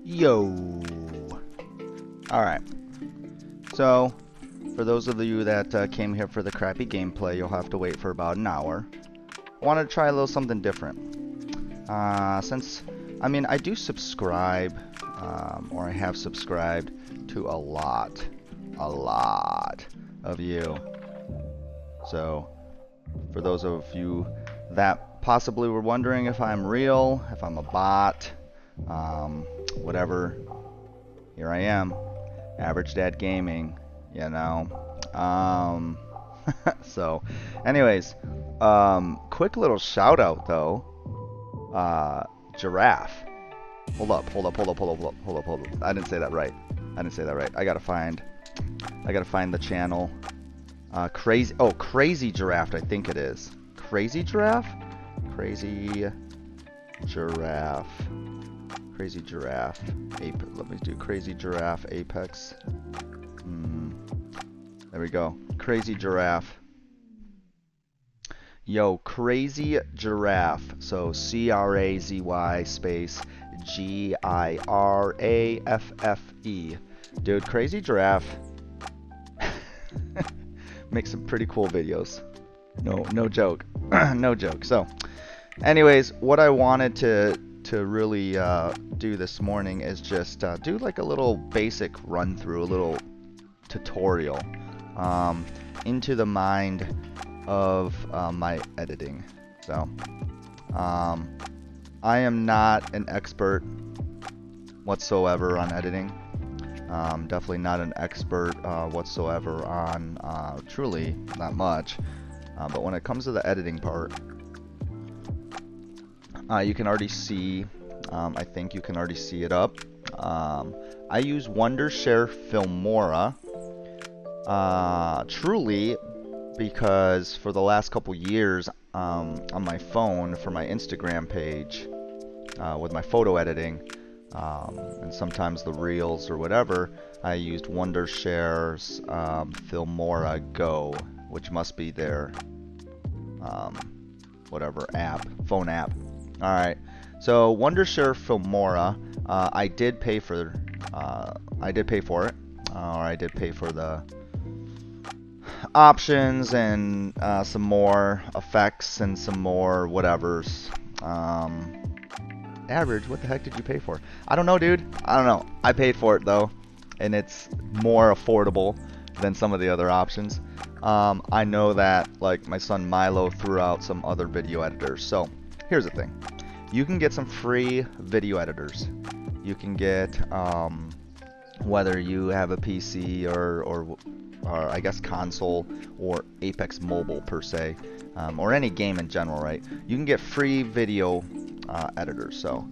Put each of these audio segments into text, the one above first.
Yo. Alright. So, for those of you that came here for the crappy gameplay, you'll have to wait for about an hour. I wanted to try a little something different. I do subscribe, or I have subscribed to a lot of you. So, for those of you that possibly were wondering if I'm real, if I'm a bot, whatever, here I am, Average Dad Gaming, you know. So, anyways, quick little shout out though, Giraffe. Hold up. I didn't say that right. I gotta find the channel. Crazy Giraffe, I think it is. Crazy Giraffe? Crazy Giraffe. Let me do Crazy Giraffe Apex. There we go. Crazy Giraffe. Yo, Crazy Giraffe. So C-R-A-Z-Y space G-I-R-A-F-F-E. Dude, Crazy Giraffe makes some pretty cool videos. No joke. No joke. So, anyways, what I wanted to really do this morning is just do like a little basic run through, a little tutorial into the mind of my editing. So I am not an expert whatsoever on editing. Definitely not an expert whatsoever on truly not much. But when it comes to the editing part, you can already see, I think you can already see it up. I use Wondershare Filmora, truly, because for the last couple years on my phone for my Instagram page, with my photo editing, and sometimes the reels or whatever, I used Wondershare's Filmora Go, which must be their whatever app, phone app. Alright, so Wondershare Filmora, I did pay for it, or I did pay for the options and some more effects and some more whatevers. Average, what the heck did you pay for? I don't know, dude. I don't know. I paid for it though, and it's more affordable than some of the other options. I know that like my son Milo threw out some other video editors. So here's the thing. You can get some free video editors. You can get whether you have a PC or I guess console or Apex Mobile per se, or any game in general, right? You can get free video editors. So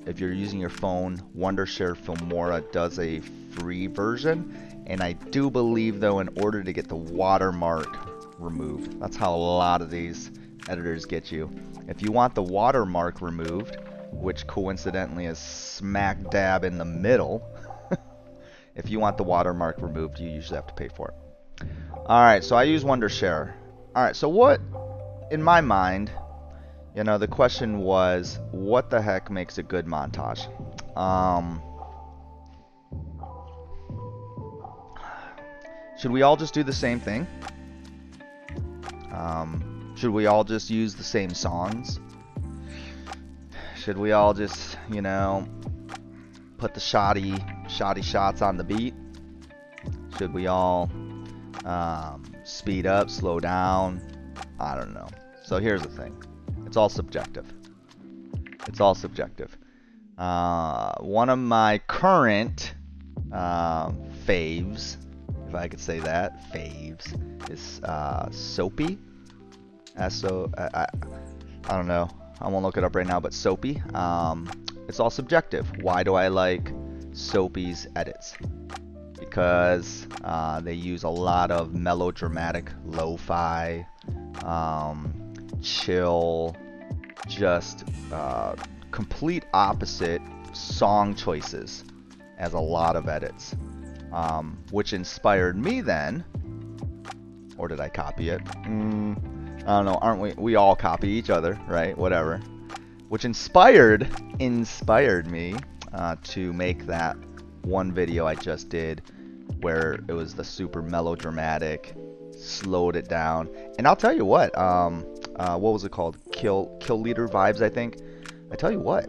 if you're using your phone, Wondershare Filmora does a free version, and I do believe though, in order to get the watermark removed, that's how a lot of these editors get you. If you want the watermark removed, which coincidentally is smack dab in the middle, if you want the watermark removed, you usually have to pay for it. Alright, so I use Wondershare. Alright, so what, in my mind, you know, the question was, what the heck makes a good montage? Should we all just do the same thing? Should we all just use the same songs? Should we all just, you know, put the shoddy shots on the beat? Should we all speed up, slow down? I don't know. So here's the thing. It's all subjective. It's all subjective. One of my current faves, if I could say that, faves, is Soapy. I don't know. I won't look it up right now, but Soapy. It's all subjective. Why do I like Soapy's edits? Because they use a lot of melodramatic lo-fi, chill, just complete opposite song choices as a lot of edits, which inspired me then, or did I copy it? I don't know, aren't we all copy each other, right? Whatever. Which inspired me to make that one video I just did where it was the super melodramatic, slowed it down. And I'll tell you what was it called? Kill Leader Vibes, I think. I tell you what,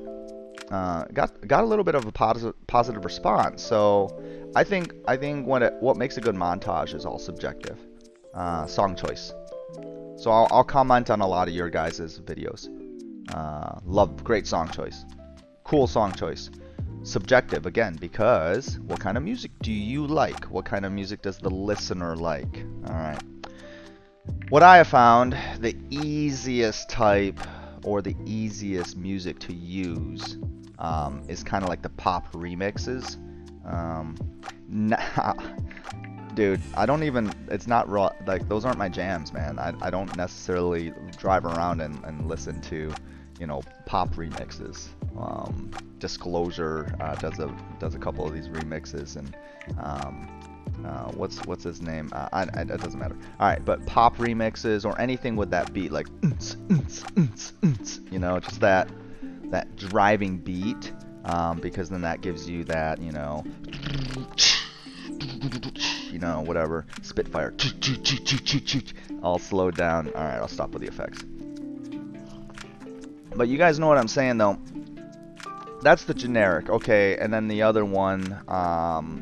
got a little bit of a positive response. So I think what makes a good montage is all subjective. Song choice. So I'll comment on a lot of your guys' videos. Love, great song choice. Cool song choice. Subjective again, because what kind of music do you like? What kind of music does the listener like? Alright. What I have found, the easiest type or the easiest music to use is kind of like the pop remixes. Dude, I don't even, it's not raw, like those aren't my jams, man. I don't necessarily drive around and listen to, you know, pop remixes. Disclosure does a couple of these remixes, and what's his name? It doesn't matter. All right, but pop remixes or anything with that beat, like you know, just that driving beat, because then that gives you that, you know, whatever, Spitfire, all slowed down. All right, I'll stop with the effects. But you guys know what I'm saying, though. That's the generic, okay, and then the other one,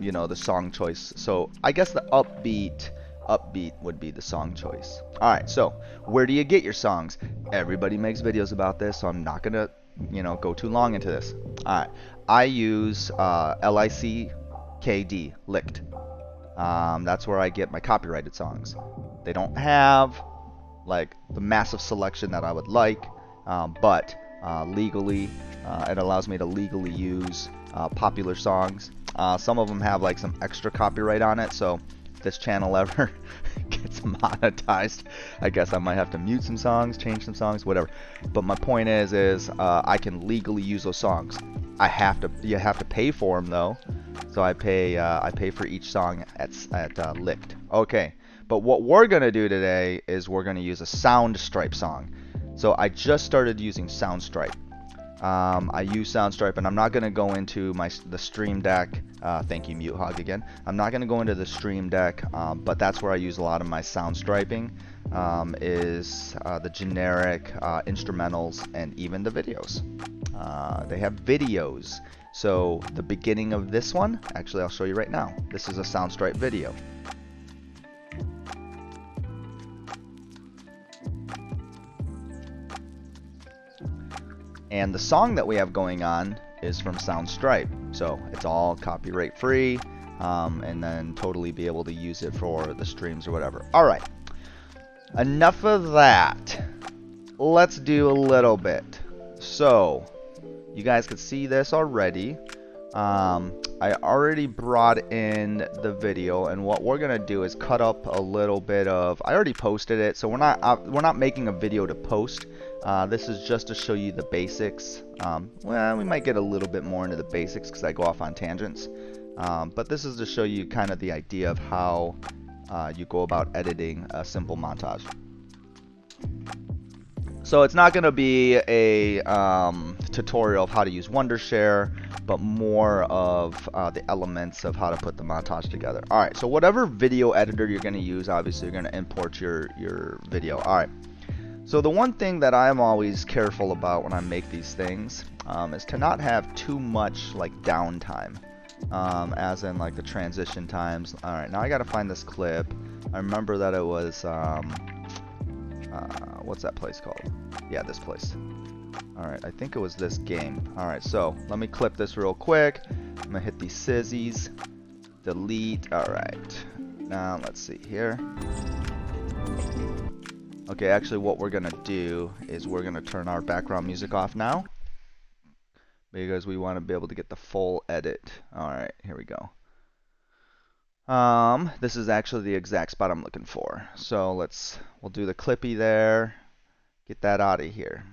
you know, the song choice. So I guess the upbeat would be the song choice. All right, so where do you get your songs? Everybody makes videos about this, so I'm not gonna, you know, go too long into this. All right, I use LICKD, licked. That's where I get my copyrighted songs. They don't have like the massive selection that I would like, but legally, it allows me to legally use popular songs. Some of them have like some extra copyright on it, so if this channel ever gets monetized, I guess I might have to mute some songs, change some songs, whatever. But my point is I can legally use those songs. You have to pay for them though, so I pay for each song at Licked. Okay, but what we're gonna do today is we're gonna use a Soundstripe song. So I just started using Soundstripe. I use Soundstripe, and I'm not going to go into the Stream Deck. Thank you, Mute Hog, again. I'm not going to go into the Stream Deck, but that's where I use a lot of my Soundstriping, is the generic instrumentals and even the videos. They have videos. So the beginning of this one, actually I'll show you right now. This is a Soundstripe video. And the song that we have going on is from Soundstripe, so it's all copyright free, and then totally be able to use it for the streams or whatever. Alright, enough of that. Let's do a little bit. So, you guys can see this already. I already brought in the video, and what we're gonna do is cut up a little bit of, I already posted it, so we're not making a video to post. This is just to show you the basics. Well, we might get a little bit more into the basics because I go off on tangents, but this is to show you kind of the idea of how you go about editing a simple montage. So it's not going to be a tutorial of how to use Wondershare, but more of the elements of how to put the montage together. Alright, so whatever video editor you're going to use, obviously you're going to import your video. Alright, so the one thing that I'm always careful about when I make these things is to not have too much like downtime, as in like the transition times. Alright, now I got to find this clip. I remember that it was... what's that place called? Yeah, this place. Alright, I think it was this game. Alright, so let me clip this real quick. I'm gonna hit these scissors. Delete. Alright. Now let's see here. Okay, actually what we're gonna do is we're gonna turn our background music off now, because we want to be able to get the full edit. Alright, here we go. This is actually the exact spot I'm looking for. So we'll do the clippy there. Get that out of here.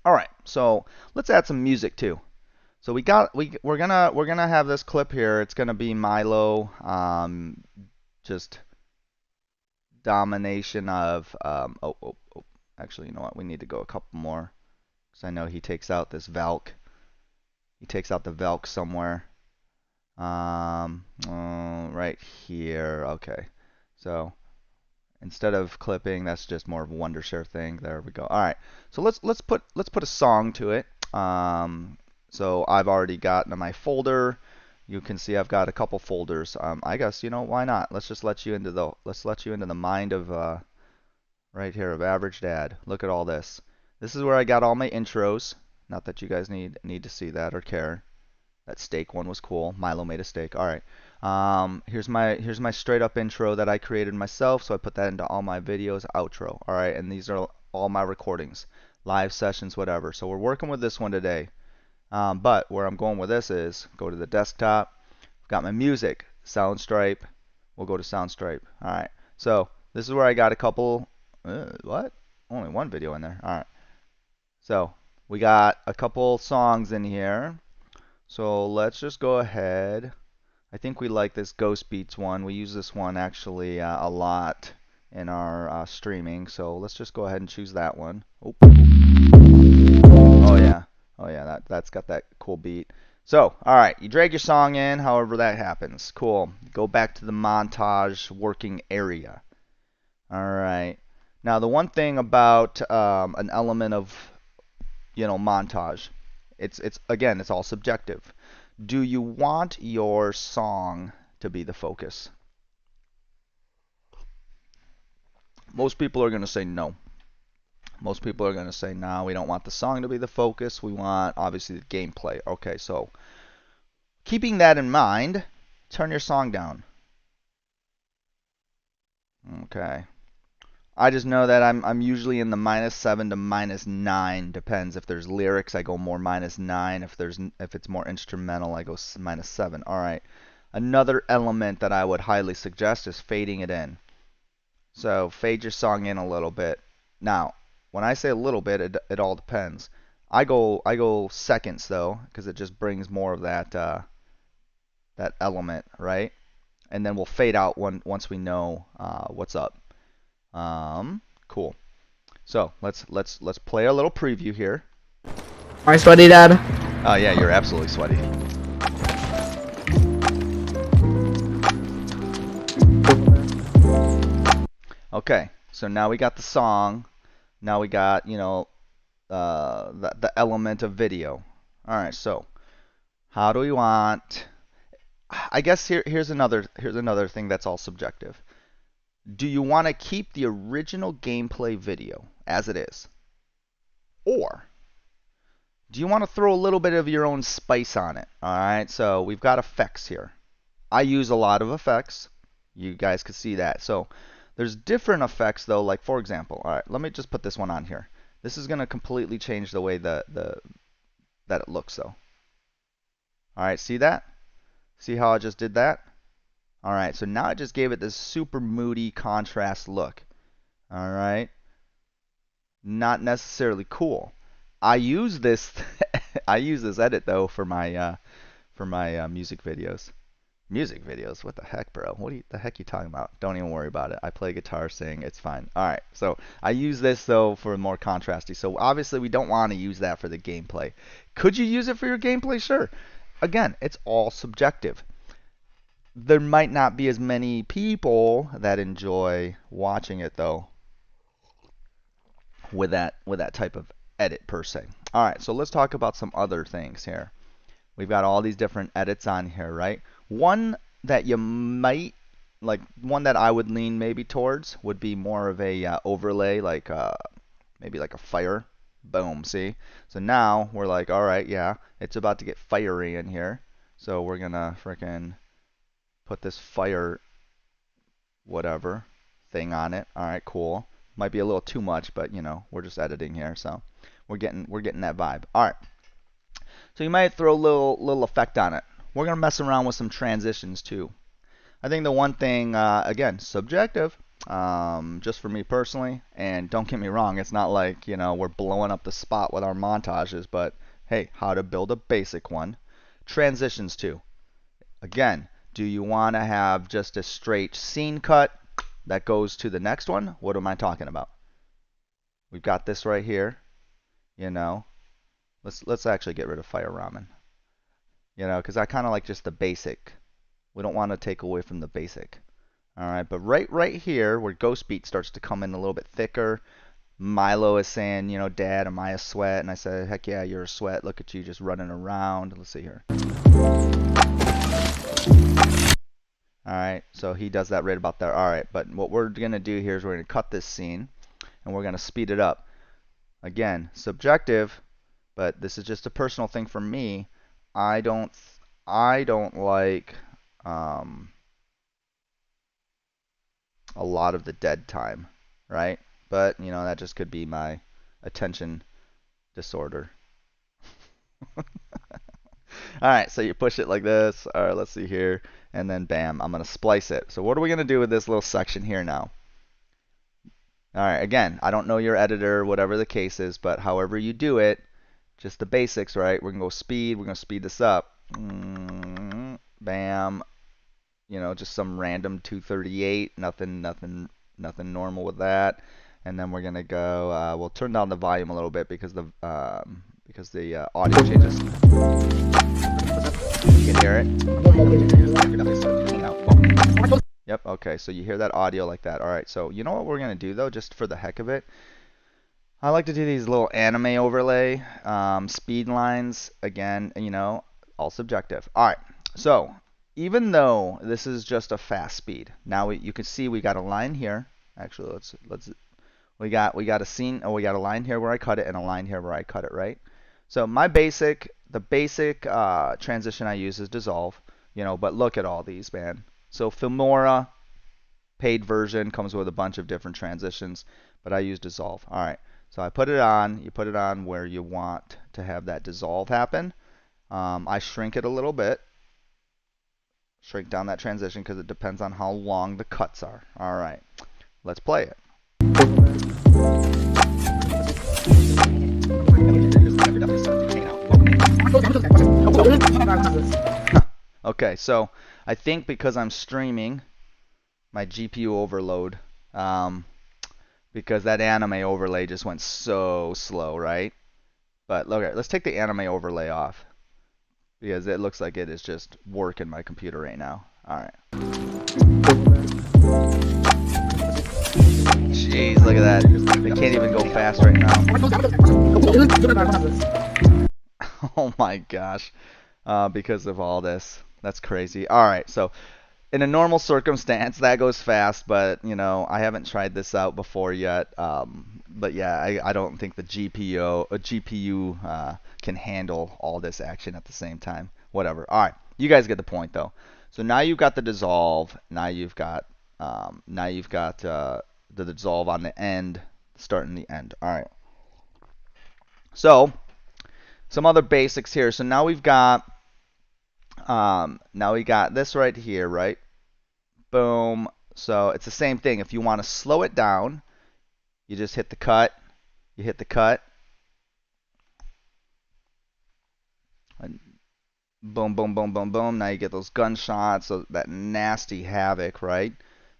Alright, so let's add some music too. So we're gonna have this clip here. It's gonna be Milo, just domination of actually, you know what, we need to go a couple more, because I know he takes out this Valk. He takes out the Velk somewhere. Right here. Okay. So instead of clipping, that's just more of a Wondershare thing. There we go. All right. So let's put a song to it. So I've already got in my folder. You can see I've got a couple folders. I guess why not? Let's let you into the mind of right here of Average Dad. Look at all this. This is where I got all my intros. Not that you guys need to see that or care. That steak one was cool. Milo made a steak. All right. Here's my straight up intro that I created myself. So I put that into all my videos. Outro. All right. And these are all my recordings, live sessions, whatever. So we're working with this one today. But where I'm going with this is go to the desktop. I've got my music. Soundstripe. We'll go to Soundstripe. All right. So this is where I got a couple. What? Only one video in there. All right. So we got a couple songs in here. So let's just go ahead. I think we like this Ghost Beats one. We use this one actually a lot in our streaming. So let's just go ahead and choose that one. Oh, oh yeah. Oh yeah, that's got that cool beat. So, all right, you drag your song in, however that happens. Cool. Go back to the montage working area. All right. Now, the one thing about an element of, montage, it's again, it's all subjective. Do you want your song to be the focus? Most people are going to say no. Most people are going to say, no, we don't want the song to be the focus. We want, obviously, the gameplay. Okay, so keeping that in mind, turn your song down. Okay. I just know that I'm usually in the -7 to -9. Depends. If there's lyrics, I go more -9. If it's more instrumental, I go -7. All right. Another element that I would highly suggest is fading it in. So fade your song in a little bit. Now, when I say a little bit, it all depends. I go seconds though, because it just brings more of that element, right? And then we'll fade out once we know what's up. Cool. So let's play a little preview here. Am I sweaty, Dad? Oh yeah, you're absolutely sweaty. Okay, so now we got the song. Now we got the element of video. All right, so how do we want? I guess here's another thing that's all subjective. Do you want to keep the original gameplay video as it is? Or do you want to throw a little bit of your own spice on it? All right, so we've got effects here. I use a lot of effects. You guys can see that. So there's different effects though, like for example, all right, let me just put this one on here. This is going to completely change the way that it looks though. All right, see that? See how I just did that? All right, so now I just gave it this super moody contrast look. All right, not necessarily cool. I use this I use this edit though for my music videos. Music videos? What the heck, bro? The heck you talking about? Don't even worry about it. I play guitar, sing, it's fine. All right, so I use this though for more contrasty. So obviously we don't want to use that for the gameplay. Could you use it for your gameplay? Sure. Again, it's all subjective. There might not be as many people that enjoy watching it though with that type of edit per se. All right, so let's talk about some other things here. We've got all these different edits on here, right? One that you might like, one that I would lean maybe towards would be more of a overlay, like maybe like a fire. Boom, see? So now we're like, all right, yeah, it's about to get fiery in here. So we're gonna frickin' put this fire whatever thing on it. All right, cool. Might be a little too much, but we're just editing here, so we're getting that vibe. All right. So you might throw a little effect on it. We're gonna mess around with some transitions too. I think the one thing, again, subjective, just for me personally, and don't get me wrong, it's not like we're blowing up the spot with our montages, but hey, how to build a basic one. Transitions too. Again, do you want to have just a straight scene cut that goes to the next one? What am I talking about? We've got this right here. Let's actually get rid of Fire Ramen. You know, because I kind of like just the basic. We don't want to take away from the basic. All right, but right here where Ghost Beat starts to come in a little bit thicker, Milo is saying, you know, Dad, am I a sweat? And I said, heck yeah, you're a sweat. Look at you just running around. Let's see here. All right, so he does that right about there. All right, but what we're going to do here is we're going to cut this scene, and we're going to speed it up. Again, subjective, but this is just a personal thing for me. I don't like a lot of the dead time, right? But, you know, that just could be my attention disorder. Alright, so you push it like this. Alright, let's see here. And then bam, I'm going to splice it. So what are we going to do with this little section here now? Alright, again, I don't know your editor, whatever the case is, but however you do it, just the basics, right? We're going to go speed. We're going to speed this up. Bam. You know, just some random 238. Nothing normal with that. And then we're going to go, we'll turn down the volume a little bit because the audio changes. You can hear it. Yep, okay, so you hear that audio like that. Alright, so you know what we're going to do though, just for the heck of it? I like to do these little anime overlay speed lines. Again, you know, all subjective. Alright, so even though this is just a fast speed, now you can see we got a line here. Actually, we got a scene, we got a line here where I cut it and a line here where I cut it, right? So the basic transition I use is dissolve, you know, but look at all these, man. So Filmora paid version comes with a bunch of different transitions, but I use dissolve. All right, so I put it on. You put it on where you want to have that dissolve happen. I shrink it a little bit. Shrink down that transition because it depends on how long the cuts are. All right, let's play it. Okay, so I think because I'm streaming, my GPU overload, because that anime overlay just went so slow, right? But look, let's take the anime overlay off because it looks like it is just working my computer right now. All right. Jeez, look at that. They can't even go fast right now. Oh my gosh. Because of all this. That's crazy. Alright, so in a normal circumstance, that goes fast, but, you know, I haven't tried this out before yet. But yeah, I don't think the GPU can handle all this action at the same time. Whatever. Alright, you guys get the point, though. So now you've got the dissolve. Now you've got the dissolve on the end, start and the end. Alright. So some other basics here. So now we got this right here, right? Boom. So it's the same thing. If you want to slow it down, you just hit the cut. You hit the cut. And boom, boom, boom, boom, boom. Now you get those gunshots, so that nasty havoc, right?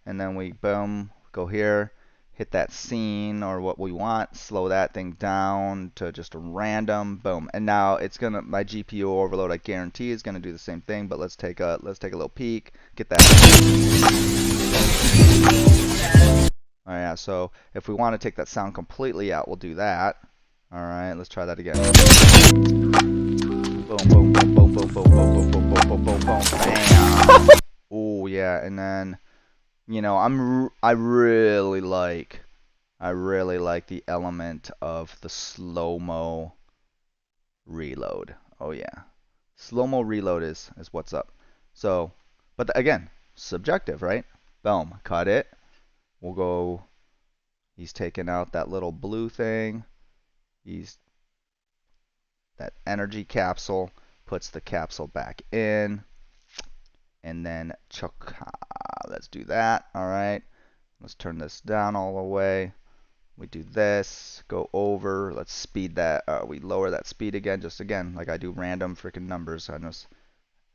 And then we boom, go here. Hit that scene or what we want, slow that thing down to just a random boom, and now it's gonna, my GPU overload, I guarantee, is gonna do the same thing. But let's take a little peek. Get that. All right, yeah, so if we want to take that sound completely out, we'll do that. All right, let's try that again. Boom, boom, boom, boom, boom, boom, boom, boom, boom, boom, boom, boom, boom, bam. Oh yeah, and then, you know, I really like the element of the slow-mo reload. Oh yeah, slow-mo reload is what's up. So, but again, subjective, right? Boom, cut it. We'll go. He's taking out that little blue thing. That energy capsule, puts the capsule back in. And then let's do that. All right, let's turn this down all the way. We do this, go over. Let's speed that. We lower that speed again, just again like I do random freaking numbers. I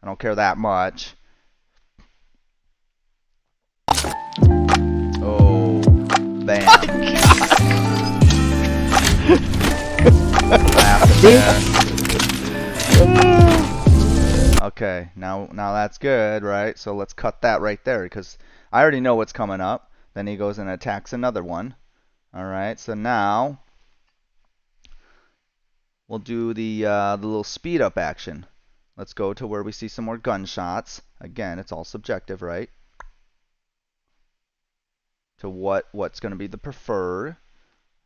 don't care that much. Oh, bam! Laugh at that. Okay, now that's good, right? So let's cut that right there because I already know what's coming up. Then he goes and attacks another one. All right, so now we'll do the little speed up action. Let's go to where we see some more gunshots. Again, it's all subjective, right? To what's going to be the preferred.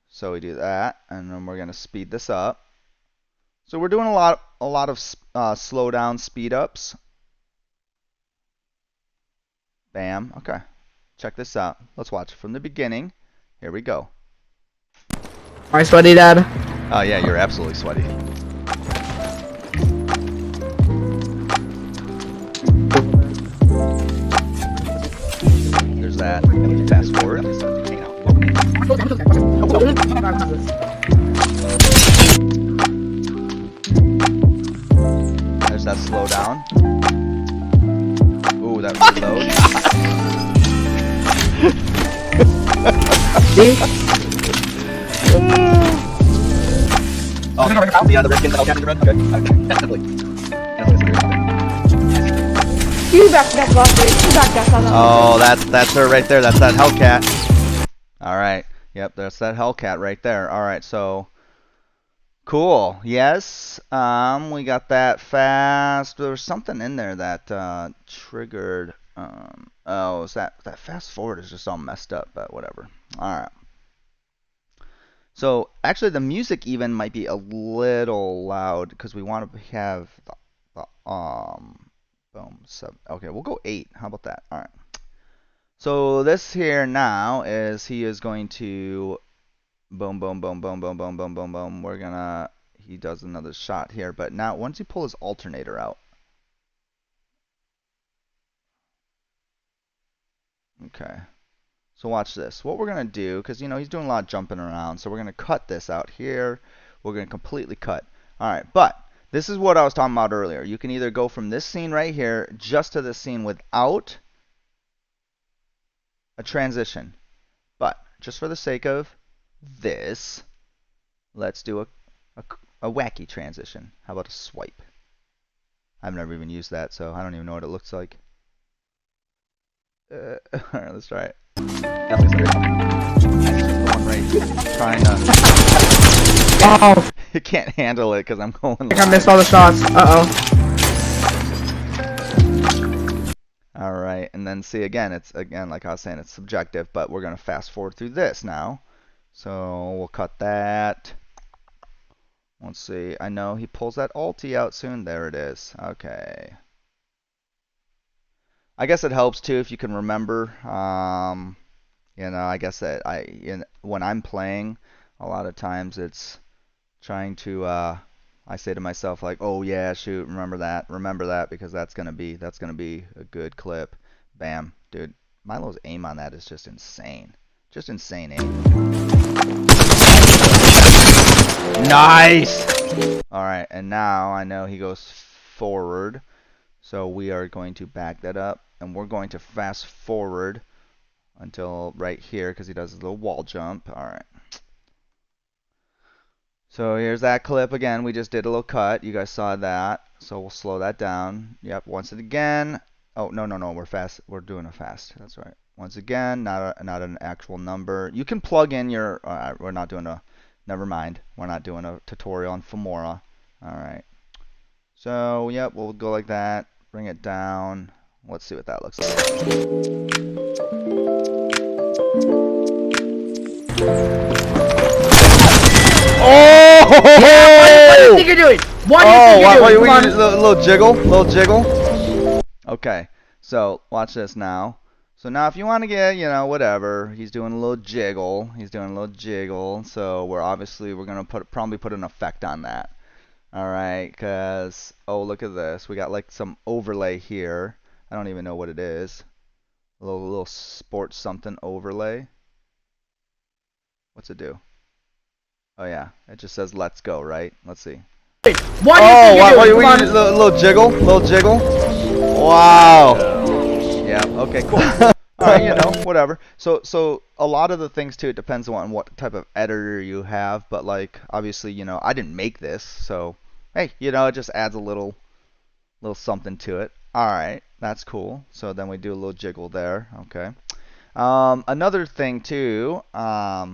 So we do that, and then we're going to speed this up. So we're doing a lot of slow down speed ups. Bam. Okay. Check this out. Let's watch it from the beginning. Here we go. Am I sweaty, Dad? Oh yeah, you're absolutely sweaty. There's that. Fast forward. There's that slow down. Ooh, that reload. Oh, the red skin, the Hellcat in the red? Okay. You back that boss. You back that boss. Oh, that's her right there. That's that Hellcat. All right. Yep, that's that Hellcat right there. All right, so cool. Yes. We got that fast. There was something in there that triggered. Oh, is that fast forward is just all messed up, but whatever. All right. So actually, the music even might be a little loud because we want to have the boom. So okay, we'll go 8. How about that? All right. So this here now is he is going to boom, boom, boom, boom, boom, boom, boom, boom, boom. He does another shot here, but now once you pull his alternator out. Okay. So watch this. What we're going to do, because, he's doing a lot of jumping around, so we're going to cut this out here. We're going to completely cut. All right, but this is what I was talking about earlier. You can either go from this scene right here just to this scene without a transition. But just for the sake of this, let's do a wacky transition. How about a swipe? I've never even used that, so I don't even know what it looks like. All right, let's try it. Trying to. Oh! You can't handle it because I'm going. I think I missed all the shots. All right, and then see again. It's again like I was saying, it's subjective, but we're gonna fast forward through this now. So we'll cut that. Let's see. I know he pulls that ulti out soon. There it is. Okay. I guess it helps too if you can remember. I guess that when I'm playing, a lot of times it's trying to. I say to myself like, oh yeah, shoot, remember that, because that's gonna be a good clip. Bam, dude. Milo's aim on that is just insane. Just insane aim. Nice. All right, and now I know he goes forward. So we are going to back that up, and we're going to fast forward until right here because he does a little wall jump. All right. So here's that clip again. We just did a little cut. You guys saw that. So we'll slow that down. Yep. Once again. Oh no. We're fast. We're doing a fast. That's right. Once again, not an actual number. You can plug in your. We're not doing a. Never mind. We're not doing a tutorial on Femora. All right. So yep, we'll go like that. Bring it down. Let's see what that looks like. Oh! What do you think you're doing? What do you think you're doing? What, little jiggle. Okay, so watch this now. So now if you want to get, whatever, he's doing a little jiggle. So we're gonna probably put an effect on that. All right, because look at this. We got like some overlay here. I don't even know what it is. A little sports something overlay. What's it do? Oh yeah, it just says "Let's go," right? Let's see. What do you think you're doing? Little jiggle. Wow. Yeah. Okay. Cool. All right. Whatever. So a lot of the things too. It depends on what type of editor you have. But like, obviously, I didn't make this, so hey, it just adds a little little something to it. All right, that's cool. So then we do a little jiggle there. Okay. Another thing too. I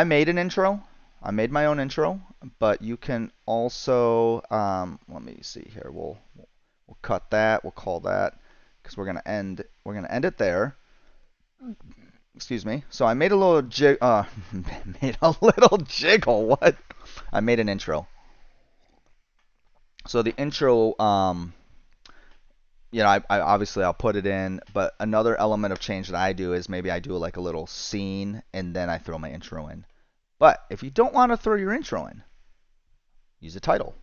made an intro. I made my own intro, but you can also let me see here. We'll cut that. We'll call that because we're gonna end it there. Excuse me. So I made a little made a little jiggle. What? I made an intro. So the intro, I obviously I'll put it in, but another element of change that I do is maybe I do like a little scene and then I throw my intro in. But if you don't want to throw your intro in, use a title.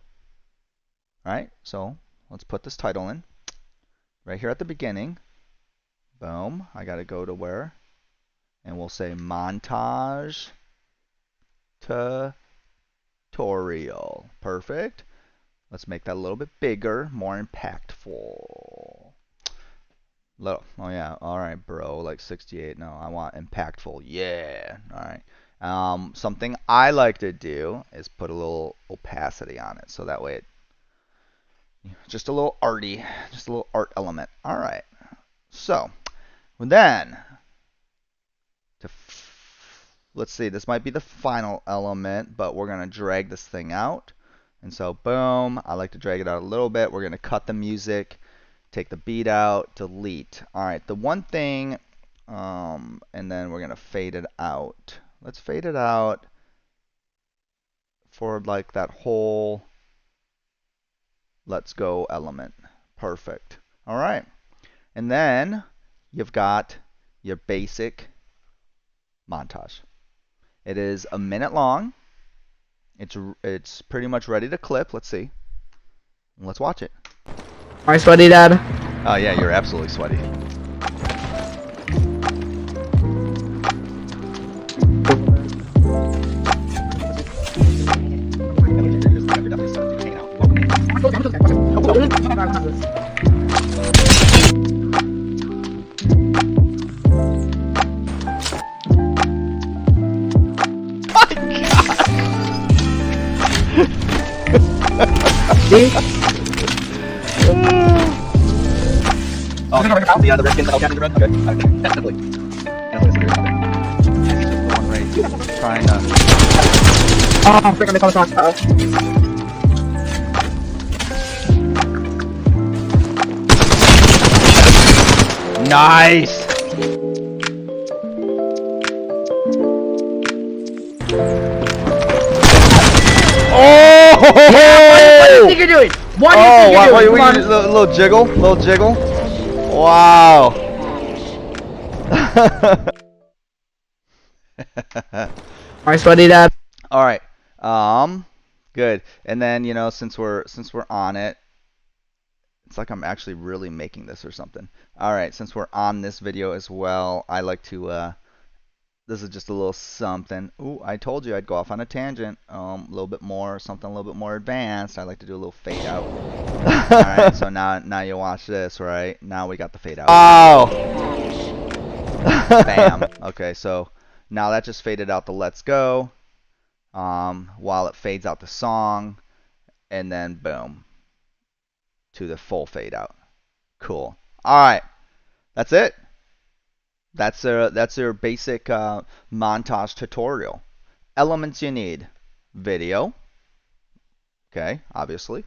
All right? So let's put this title in right here at the beginning. Boom. I got to go to where? And we'll say Montage Tutorial. Perfect. Let's make that a little bit bigger, more impactful. Oh yeah, all right, bro. Like 68. No, I want impactful. Yeah. All right. Something I like to do is put a little opacity on it, so that way it just a little arty, just a little art element. All right. So then, let's see. This might be the final element, but we're gonna drag this thing out. And so, boom. I like to drag it out a little bit. We're gonna cut the music. Take the beat out, delete. All right, the one thing, and then we're gonna fade it out. Let's fade it out for like that whole let's go element. Perfect. All right, and then you've got your basic montage. It is a minute long. It's pretty much ready to clip. Let's see. Let's watch it. Am I sweaty, Dad? Oh yeah, you're absolutely sweaty. See? Oh, the Redskins out in the red? Okay. Definitely. Definitely a the one right trying to... Oh, frick, I'm gonna call the Nice! Oh! What do you think you're doing? What do you think you're doing? Come on. Little jiggle, little jiggle. Wow. Am I sweaty, Dad? All right. Good. And then, since we're on it, it's like I'm actually really making this or something. All right, since we're on this video as well, I like to this is just a little something. Ooh, I told you I'd go off on a tangent. A little bit more, something a little bit more advanced. I like to do a little fade out. All right, so now you watch this, right? Now we got the fade out. Oh! Bam. Okay, so now that just faded out the let's go. While it fades out the song, and then boom, to the full fade out. Cool. All right, that's it. That's their basic montage tutorial. Elements you need: video. Okay, obviously.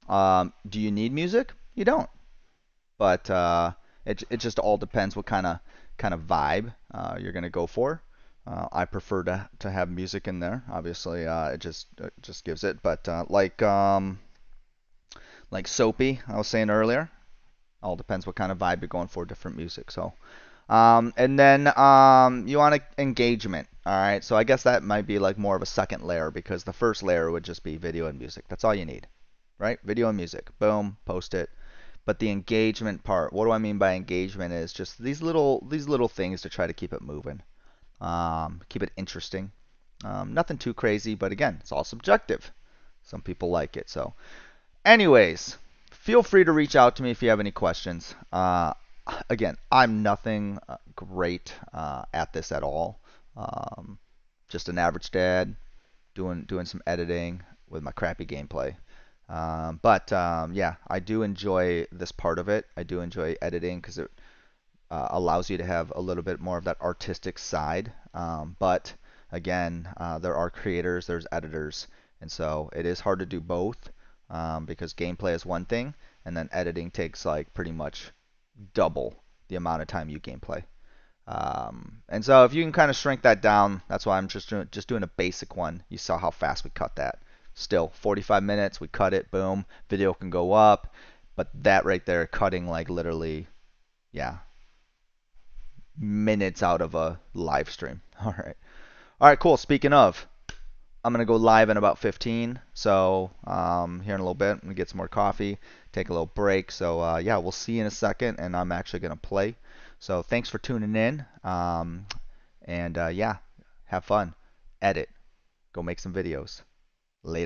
Do you need music? You don't. But it just all depends what kind of vibe you're gonna go for. I prefer to have music in there. Obviously, it just gives it. But like Soapy, I was saying earlier, all depends what kind of vibe you're going for. Different music. So, and then you want engagement. All right. So I guess that might be like more of a second layer because the first layer would just be video and music. That's all you need, right? Video and music. Boom. Post it. But the engagement part, what do I mean by engagement is just these little things to try to keep it moving. Keep it interesting. Nothing too crazy, but again, it's all subjective. Some people like it. So, anyways, feel free to reach out to me if you have any questions. Again, I'm nothing great at this at all. Just an average dad doing some editing with my crappy gameplay. Yeah, I do enjoy this part of it. I do enjoy editing because it allows you to have a little bit more of that artistic side. But again, there are creators, there's editors, and so it is hard to do both because gameplay is one thing, and then editing takes like pretty much double the amount of time you gameplay. And so if you can kind of shrink that down, that's why I'm just doing a basic one. You saw how fast we cut that. Still 45 minutes, we cut it, boom, video can go up, but that right there, cutting like literally, yeah, minutes out of a live stream. All right, cool. Speaking of, I'm gonna go live in about 15. So here in a little bit, I'm gonna get some more coffee, take a little break. So yeah, we'll see you in a second, and I'm actually gonna play. So thanks for tuning in. Yeah, have fun, edit, go make some videos.